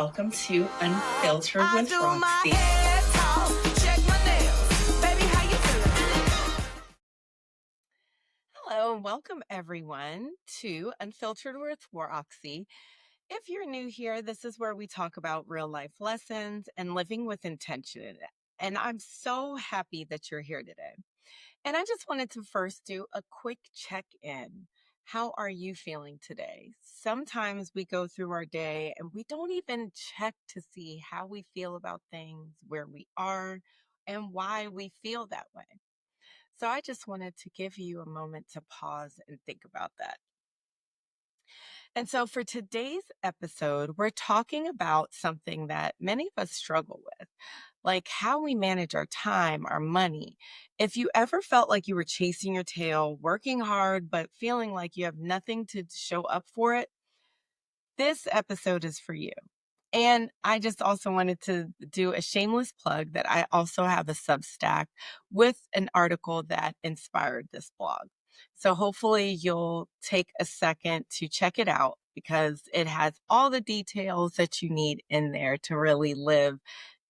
Welcome to Unfiltered I with do my Roxy. hair talk, check my nails. Baby, how you feeling? Hello, and welcome everyone to Unfiltered with Roxy. If you're new here, this is where we talk about real life lessons and living with intention. And I'm so happy that you're here today. And I just wanted to first do a quick check in. How are you feeling today? Sometimes we go through our day and we don't even check to see how we feel about things, where we are, and why we feel that way. So I just wanted to give you a moment to pause and think about that. And so for today's episode, we're talking about something that many of us struggle with, like how we manage our time, our money. If you ever felt like you were chasing your tail, working hard, but feeling like you have nothing to show up for it, this episode is for you. And I just also wanted to do a shameless plug that I also have a Substack with an article that inspired this blog. So hopefully you'll take a second to check it out because it has all the details that you need in there to really live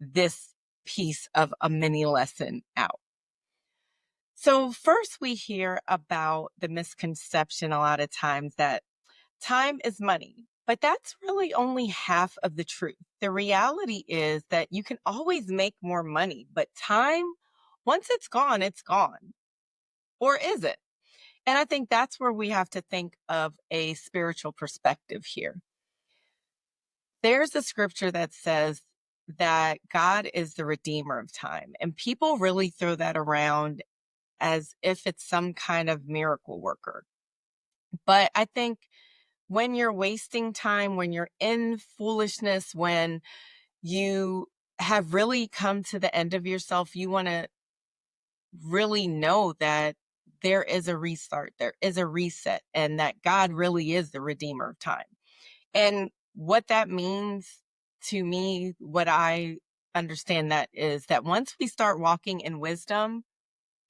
this piece of a mini lesson out. So first we hear about the misconception a lot of times that time is money, but that's really only half of the truth. The reality is that you can always make more money, but time, once it's gone, it's gone. Or is it? And I think that's where we have to think of a spiritual perspective here. There's a scripture that says that God is the redeemer of time, and people really throw that around as if it's some kind of miracle worker. But I think when you're wasting time, when you're in foolishness, when you have really come to the end of yourself, you want to really know that there is a restart, there is a reset, and that God really is the redeemer of time. And what that means to me, what I understand that is that once we start walking in wisdom,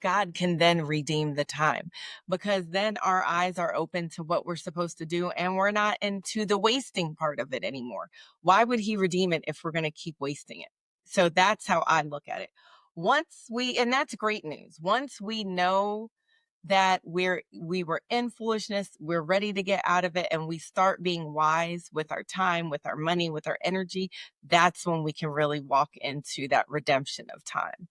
God can then redeem the time because then our eyes are open to what we're supposed to do and we're not into the wasting part of it anymore. Why would he redeem it if we're going to keep wasting it? So that's how I look at it. And that's great news. Once we know that we were in foolishness, we're ready to get out of it and we start being wise with our time, with our money, with our energy, that's when we can really walk into that redemption of time.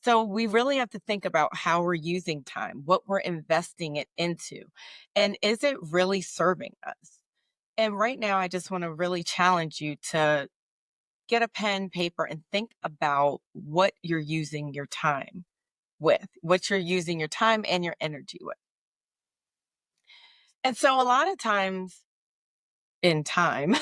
So we really have to think about how we're using time, what we're investing it into, and is it really serving us? And right now, I just want to really challenge you to get a pen, paper, and think about what you're using your time with, what you're using your time and your energy with. And so a lot of times in time,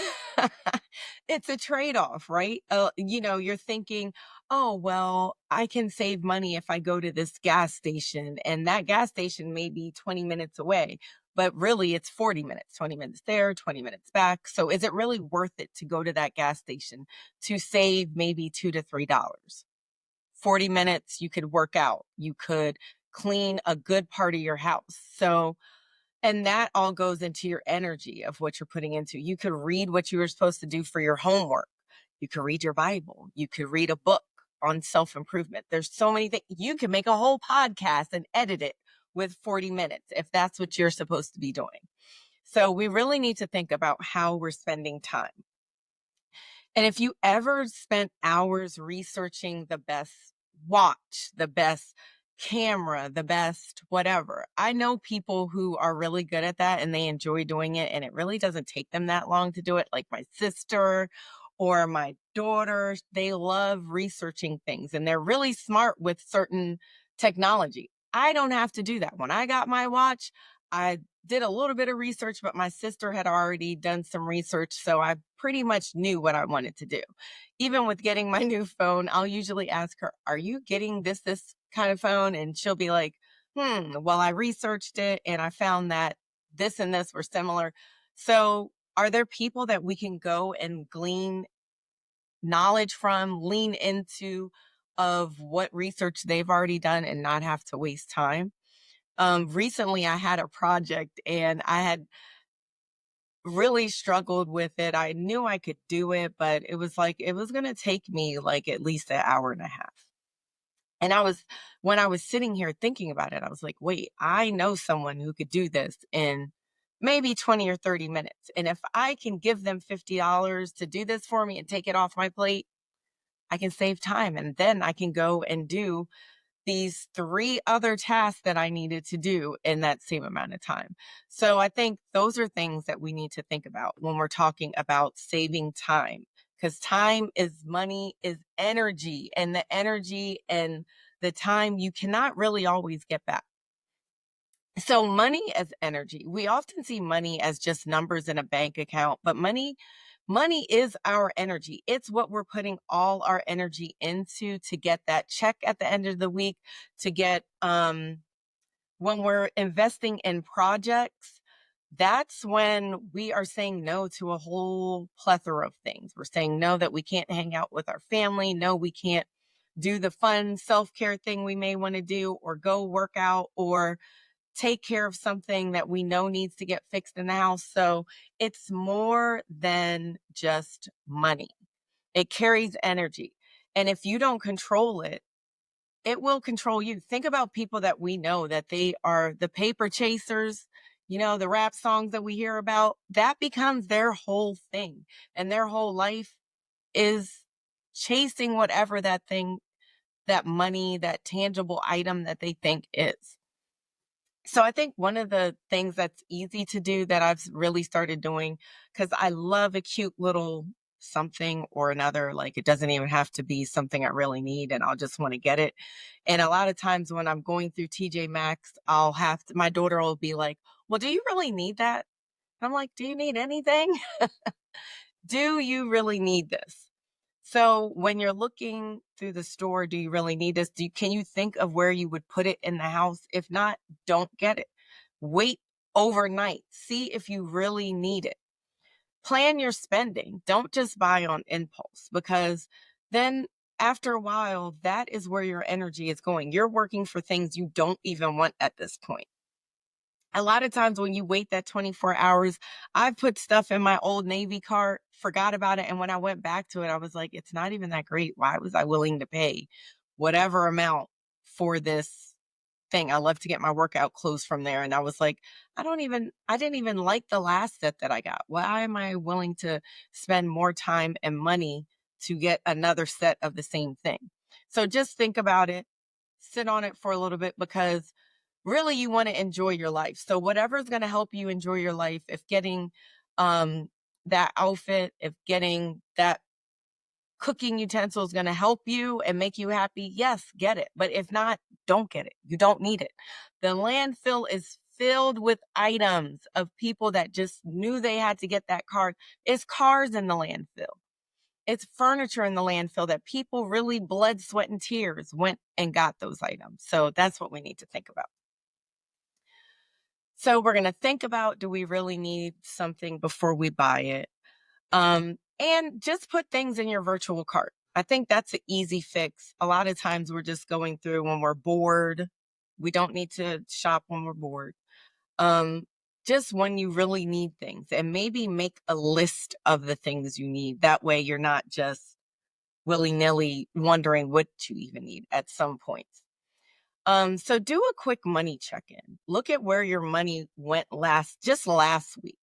it's a trade-off, right? You're thinking, oh, well, I can save money if I go to this gas station, and that gas station may be 20 minutes away, but really it's 40 minutes, 20 minutes there, 20 minutes back. So is it really worth it to go to that gas station to save maybe $2 to $3? 40 minutes, you could work out, you could clean a good part of your house. And that all goes into your energy of what you're putting into. You could read what you were supposed to do for your homework. You could read your Bible. You could read a book on self-improvement. There's so many things. You can make a whole podcast and edit it with 40 minutes if that's what you're supposed to be doing. So we really need to think about how we're spending time. And if you ever spent hours researching the best watch, the best camera, the best whatever, I know people who are really good at that and they enjoy doing it. And it really doesn't take them that long to do it. Like my sister or my daughter, they love researching things and they're really smart with certain technology. I don't have to do that. When I got my watch, I did a little bit of research, but my sister had already done some research. So I pretty much knew what I wanted to do. Even with getting my new phone, I'll usually ask her, are you getting this kind of phone? And she'll be like, well, I researched it and I found that this and this were similar. So are there people that we can go and glean knowledge from, lean into of what research they've already done and not have to waste time? Recently I had a project and I had really struggled with it. I knew I could do it, but it was like it was going to take me like at least an hour and a half. And when I was sitting here thinking about it, I was like, wait, I know someone who could do this in maybe 20 or 30 minutes. And if I can give them $50 to do this for me and take it off my plate, I can save time. And then I can go and do these 3 other tasks that I needed to do in that same amount of time. So I think those are things that we need to think about when we're talking about saving time, because time is money, is energy, and the energy and the time you cannot really always get back. So money as energy. We often see money as just numbers in a bank account, but money is our energy. It's what we're putting all our energy into to get that check at the end of the week, to get when we're investing in projects, that's when we are saying no to a whole plethora of things. We're saying no that we can't hang out with our family, no we can't do the fun self-care thing we may want to do, or go work out, or take care of something that we know needs to get fixed in the house. So it's more than just money. It carries energy. And if you don't control it, it will control you. Think about people that we know that they are the paper chasers, the rap songs that we hear about, that becomes their whole thing. And their whole life is chasing whatever that thing, that money, that tangible item that they think is. So I think one of the things that's easy to do that I've really started doing, because I love a cute little something or another, like it doesn't even have to be something I really need and I'll just want to get it. And a lot of times when I'm going through TJ Maxx, my daughter will be like, well, do you really need that? I'm like, do you need anything? Do you really need this? So when you're looking through the store, do you really need this? Can you think of where you would put it in the house? If not, don't get it. Wait overnight. See if you really need it. Plan your spending. Don't just buy on impulse, because then after a while, that is where your energy is going. You're working for things you don't even want at this point. A lot of times when you wait that 24 hours, I've put stuff in my old Navy cart, forgot about it. And when I went back to it, I was like, it's not even that great. Why was I willing to pay whatever amount for this thing? I love to get my workout clothes from there. And I was like, I didn't even like the last set that I got. Why am I willing to spend more time and money to get another set of the same thing? So just think about it, sit on it for a little bit, because really you want to enjoy your life. So whatever's going to help you enjoy your life, if getting um that outfit, if getting that cooking utensil is going to help you and make you happy, yes, get it. But if not, don't get it. You don't need it. The landfill is filled with items of people that just knew they had to get that car. It's cars in the landfill. It's furniture in the landfill that people really blood, sweat, and tears went and got those items. So that's what we need to think about. So we're going to think about, do we really need something before we buy it? And just put things in your virtual cart. I think that's an easy fix. A lot of times we're just going through when we're bored. We don't need to shop when we're bored. Um, just when you really need things, and maybe make a list of the things you need. That way you're not just willy-nilly wondering what you even need at some point. So do a quick money check-in. Look at where your money went just last week.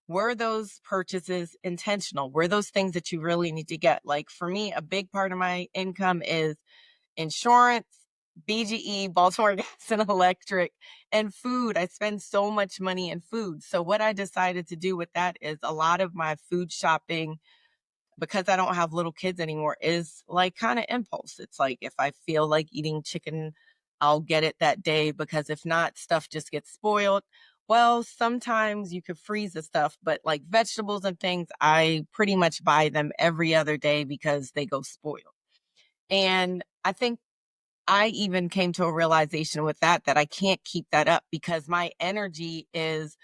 Were those purchases intentional? Were those things that you really need to get? Like for me, a big part of my income is insurance, BGE, Baltimore Gas and Electric, and food. I spend so much money in food. So what I decided to do with that is a lot of my food shopping, because I don't have little kids anymore, is like kind of impulse. It's like if I feel like eating chicken, I'll get it that day, because if not, stuff just gets spoiled. Well, sometimes you could freeze the stuff, but like vegetables and things, I pretty much buy them every other day because they go spoiled. And I think I even came to a realization with that I can't keep that up, because my energy is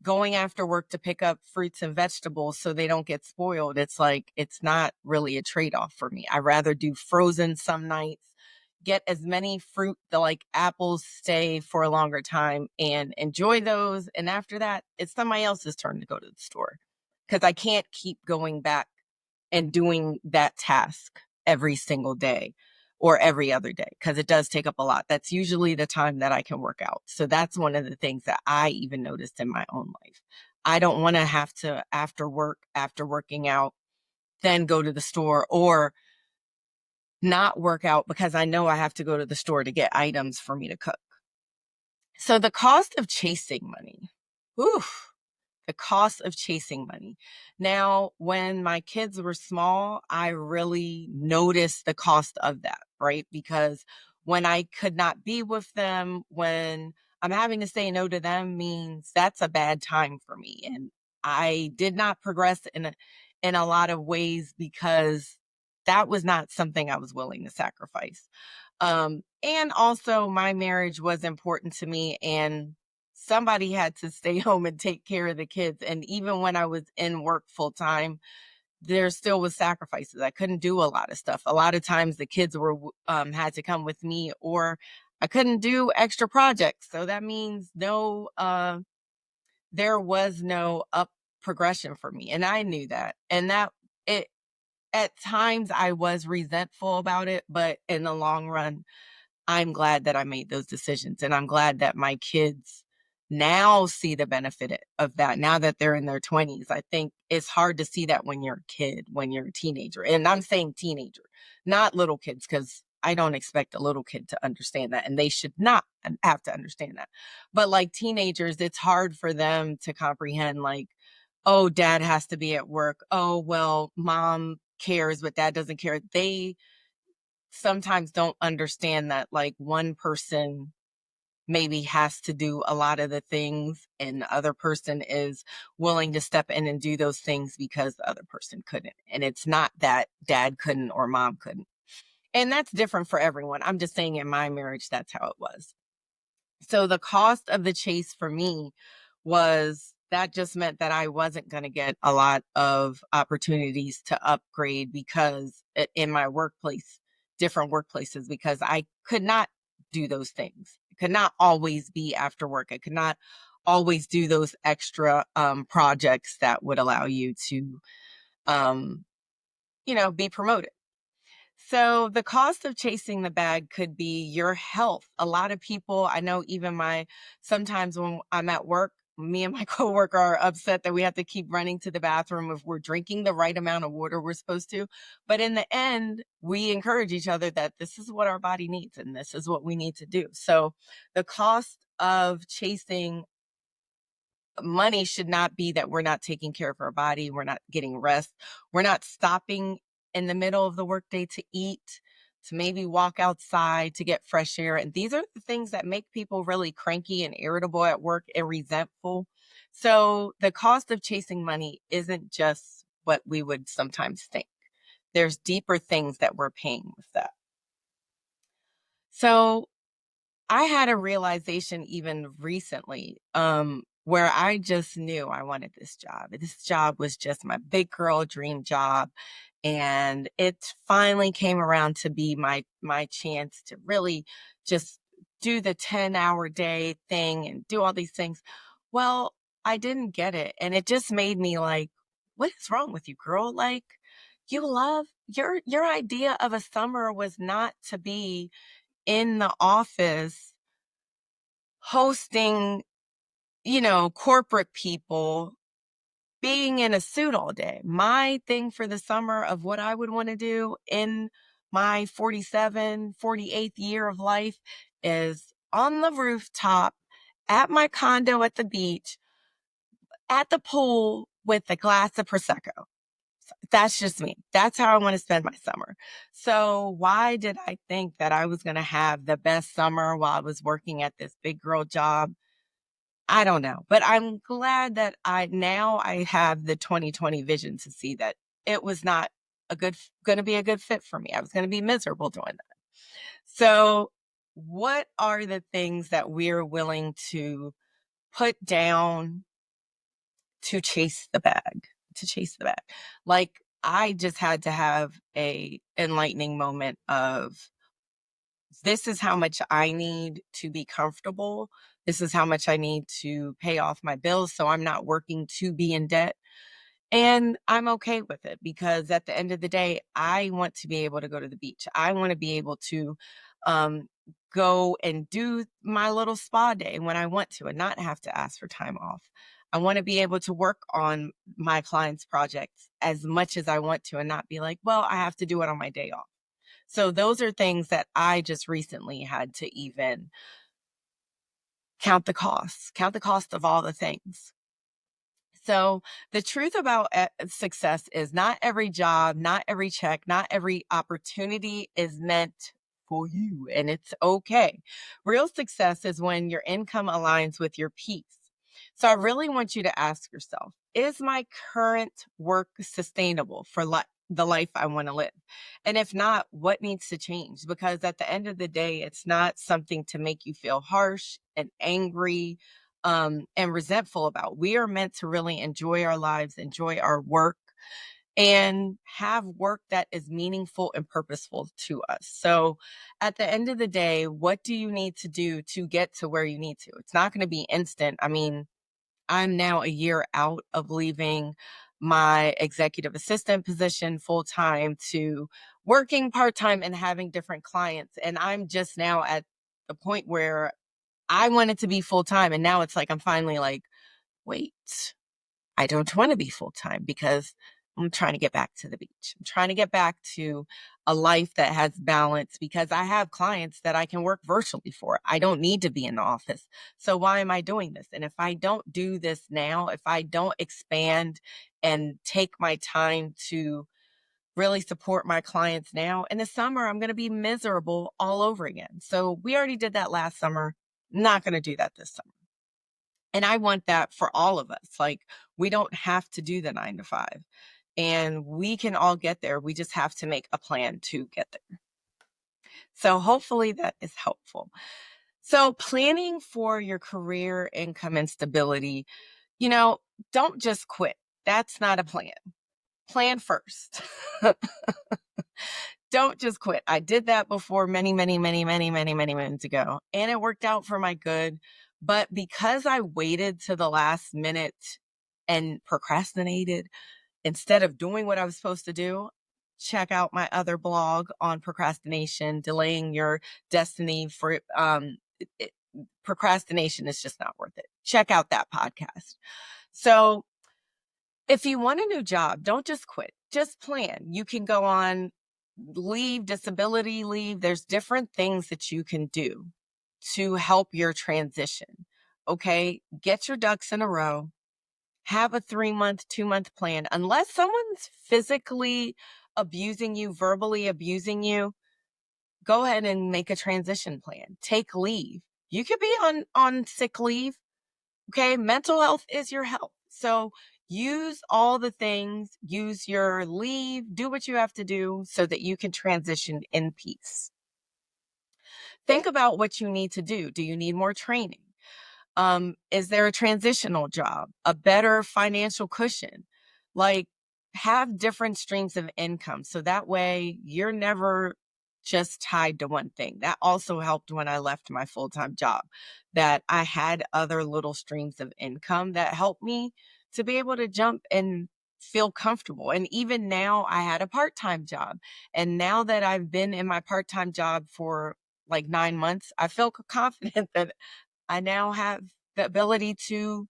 going after work to pick up fruits and vegetables so they don't get spoiled. It's like, it's not really a trade-off for me. I rather do frozen some nights, get as many fruit, the like apples, stay for a longer time and enjoy those. And after that, it's somebody else's turn to go to the store because I can't keep going back and doing that task every single day or every other day because it does take up a lot. That's usually the time that I can work out. So that's one of the things that I even noticed in my own life. I don't want to have to, after work, after working out, then go to the store or not work out because I know I have to go to the store to get items for me to cook. So the cost of chasing money. Oof, the cost of chasing money. Now, when my kids were small, I really noticed the cost of that, right? Because when I could not be with them, when I'm having to say no to them means that's a bad time for me. And I did not progress in a lot of ways because that was not something I was willing to sacrifice. And also my marriage was important to me and somebody had to stay home and take care of the kids. And even when I was in work full time, there still was sacrifices. I couldn't do a lot of stuff. A lot of times the kids were had to come with me, or I couldn't do extra projects. So that means there was no up progression for me, and I knew that. And that it at times I was resentful about it, but in the long run, I'm glad that I made those decisions. And I'm glad that my kids now see the benefit of that now that they're in their 20s. I think it's hard to see that when you're a kid, when you're a teenager. And I'm saying teenager, not little kids, because I don't expect a little kid to understand that. And they should not have to understand that. But like teenagers, it's hard for them to comprehend, like, oh, dad has to be at work. Oh, well, mom cares, but dad doesn't care. They sometimes don't understand that like one person maybe has to do a lot of the things and the other person is willing to step in and do those things because the other person couldn't. And it's not that dad couldn't or mom couldn't. And that's different for everyone. I'm just saying in my marriage, that's how it was. So the cost of the chase for me was that just meant that I wasn't going to get a lot of opportunities to upgrade because in my workplace, different workplaces, because I could not do those things. I could not always be after work. I could not always do those extra projects that would allow you to, um, be promoted. So the cost of chasing the bag could be your health. A lot of people, I know even sometimes when I'm at work, me and my coworker are upset that we have to keep running to the bathroom if we're drinking the right amount of water we're supposed to. But in the end, we encourage each other that this is what our body needs and this is what we need to do. So the cost of chasing money should not be that we're not taking care of our body, we're not getting rest, we're not stopping in the middle of the workday to eat, to maybe walk outside to get fresh air. And these are the things that make people really cranky and irritable at work and resentful. So the cost of chasing money isn't just what we would sometimes think. There's deeper things that we're paying with that. So I had a realization even recently, where I just knew I wanted this job. This job was just my big girl dream job. And it finally came around to be my chance to really just do the 10-hour day thing and do all these things. Well, I didn't get it. And it just made me like, what is wrong with you, girl? Like, you love your idea of a summer was not to be in the office hosting, corporate people, being in a suit all day. My thing for the summer of what I would want to do in my 48th year of life is on the rooftop at my condo at the beach, at the pool with a glass of Prosecco. That's just me. That's how I want to spend my summer. So why did I think that I was going to have the best summer while I was working at this big girl job? I don't know, but I'm glad that I have the 2020 vision to see that it was not going to be a good fit for me. I was going to be miserable doing that. So what are the things that we're willing to put down to chase the bag? Like I just had to have a enlightening moment of this is how much I need to be comfortable. This is how much I need to pay off my bills so I'm not working to be in debt. And I'm okay with it because at the end of the day, I want to be able to go to the beach. I want to be able to um, go and do my little spa day when I want to and not have to ask for time off. I want to be able to work on my clients' projects as much as I want to and not be like, well, I have to do it on my day off. So those are things that I just recently had to even count the cost of all the things. So the truth about success is not every job, not every check, not every opportunity is meant for you, and it's okay. Real success is when your income aligns with your peace. So I really want you to ask yourself, is my current work sustainable for the life I want to live? And if not, what needs to change? Because at the end of the day, it's not something to make you feel harsh and angry and resentful about. We are meant to really enjoy our lives, enjoy our work, and have work that is meaningful and purposeful to us. So, at the end of the day, what do you need to do to get to where you need to? It's not going to be instant. I mean, I'm now a year out of leaving my executive assistant position full time to working part time and having different clients. And I'm just now at the point where I want it to be full time. And now it's like, I'm finally like, wait, I don't want to be full time because I'm trying to get back to the beach. I'm trying to get back to a life that has balance because I have clients that I can work virtually for. I don't need to be in the office. So why am I doing this? And if I don't do this now, if I don't expand and take my time to really support my clients now, in the summer, I'm going to be miserable all over again. So we already did that last summer. Not going to do that this summer. And I want that for all of us. Like, we don't have to do the 9 to 5 and we can all get there. We just have to make a plan to get there. So hopefully that is helpful. So planning for your career income and stability, you know, don't just quit. That's not a plan. Plan first. Don't just quit. I did that before many months ago, and it worked out for my good. But because I waited to the last minute and procrastinated instead of doing what I was supposed to do, check out my other blog on procrastination, delaying your destiny for procrastination is just not worth it. Check out that podcast. So if you want a new job, don't just quit. Just plan. You can go on leave, disability leave. There's different things that you can do to help your transition. Okay. Get your ducks in a row. Have a 3 month, 2 month plan. Unless someone's physically abusing you, verbally abusing you, go ahead and make a transition plan. Take leave. You could be on sick leave. Okay. Mental health is your health. So use all the things, use your leave, do what you have to do so that you can transition in peace. Think about what you need to do. Do you need more training? Is there a transitional job, a better financial cushion? Like, have different streams of income so that way you're never just tied to one thing. That also helped when I left my full-time job, that I had other little streams of income that helped me to be able to jump and feel comfortable. And even now I had a part-time job. And now that I've been in my part-time job for like 9 months, I feel confident that I now have the ability to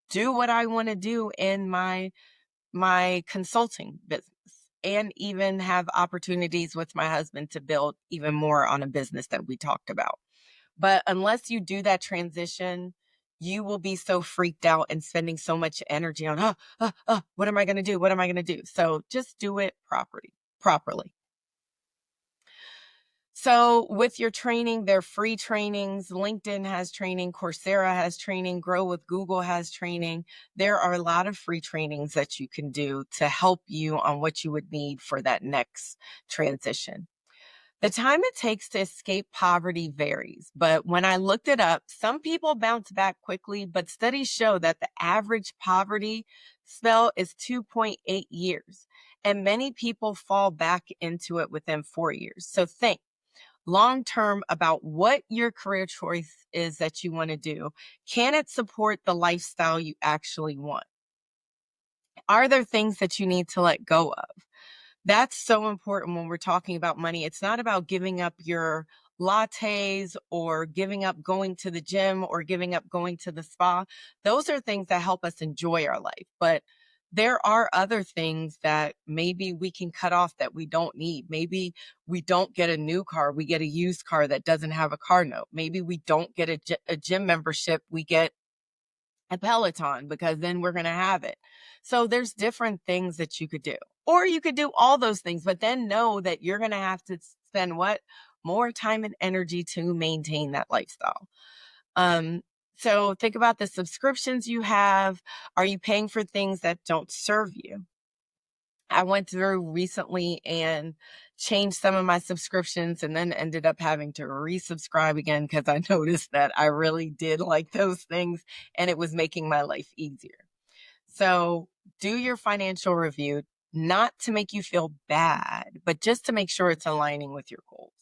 do what I want to do in my consulting business and even have opportunities with my husband to build even more on a business that we talked about. But unless you do that transition, you will be so freaked out and spending so much energy on, what am I going to do? What am I going to do? So just do it properly. So with your training, they're free trainings. LinkedIn has training, Coursera has training, Grow with Google has training. There are a lot of free trainings that you can do to help you on what you would need for that next transition. The time it takes to escape poverty varies, but when I looked it up, some people bounce back quickly, but studies show that the average poverty spell is 2.8 years, and many people fall back into it within 4 years. So think, long term about what your career choice is that you want to do. Can it support the lifestyle you actually want? Are there things that you need to let go of? That's so important when we're talking about money. It's not about giving up your lattes or giving up going to the gym or giving up going to the spa. Those are things that help us enjoy our life. But there are other things that maybe we can cut off that we don't need. Maybe we don't get a new car, we get a used car that doesn't have a car note. Maybe we don't get a gym membership, we get a Peloton because then we're going to have it. So there's different things that you could do. Or you could do all those things, but then know that you're going to have to spend what? More time and energy to maintain that lifestyle. Um, so think about the subscriptions you have. Are you paying for things that don't serve you? I went through recently and changed some of my subscriptions and then ended up having to resubscribe again because I noticed that I really did like those things and it was making my life easier. So do your financial review, not to make you feel bad, but just to make sure it's aligning with your goals.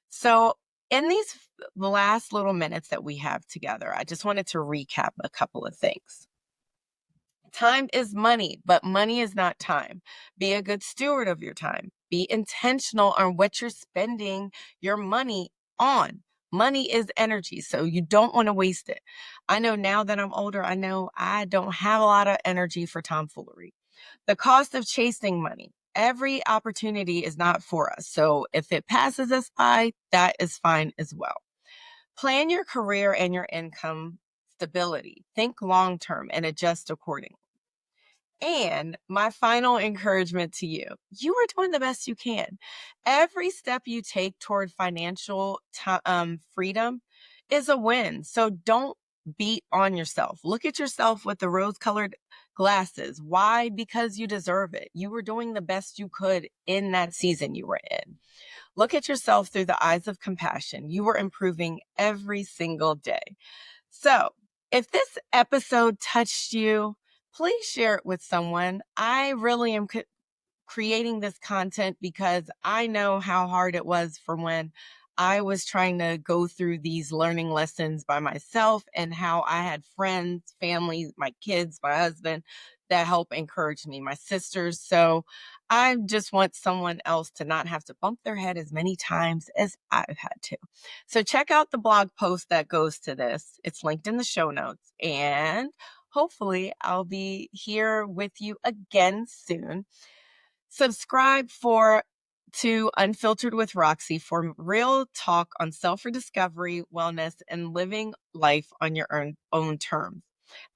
So in these last little minutes that we have together, I just wanted to recap a couple of things. Time is money, but money is not time. Be a good steward of your time. Be intentional on what you're spending your money on. Money is energy, so you don't want to waste it. I know now that I'm older, I know I don't have a lot of energy for tomfoolery. The cost of chasing money. Every opportunity is not for us. So if it passes us by, that is fine as well. Plan your career and your income stability. Think long term and adjust accordingly. And my final encouragement to you, you are doing the best you can. Every step you take toward financial freedom is a win. So don't beat on yourself. Look at yourself with the rose colored glasses. Why? Because you deserve it. You were doing the best you could in that season you were in. Look at yourself through the eyes of compassion. You were improving every single day. So, if this episode touched you, please share it with someone. I really am creating this content because I know how hard it was for when I was trying to go through these learning lessons by myself, and how I had friends, family, my kids, my husband that help encourage me, my sisters. So I just want someone else to not have to bump their head as many times as I've had to. So check out the blog post that goes to this. It's linked in the show notes, and hopefully I'll be here with you again soon. Subscribe to Unfiltered with Roxy for real talk on self-discovery, wellness, and living life on your own terms.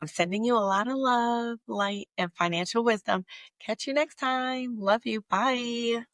I'm sending you a lot of love, light, and financial wisdom. Catch you next time. Love you. Bye.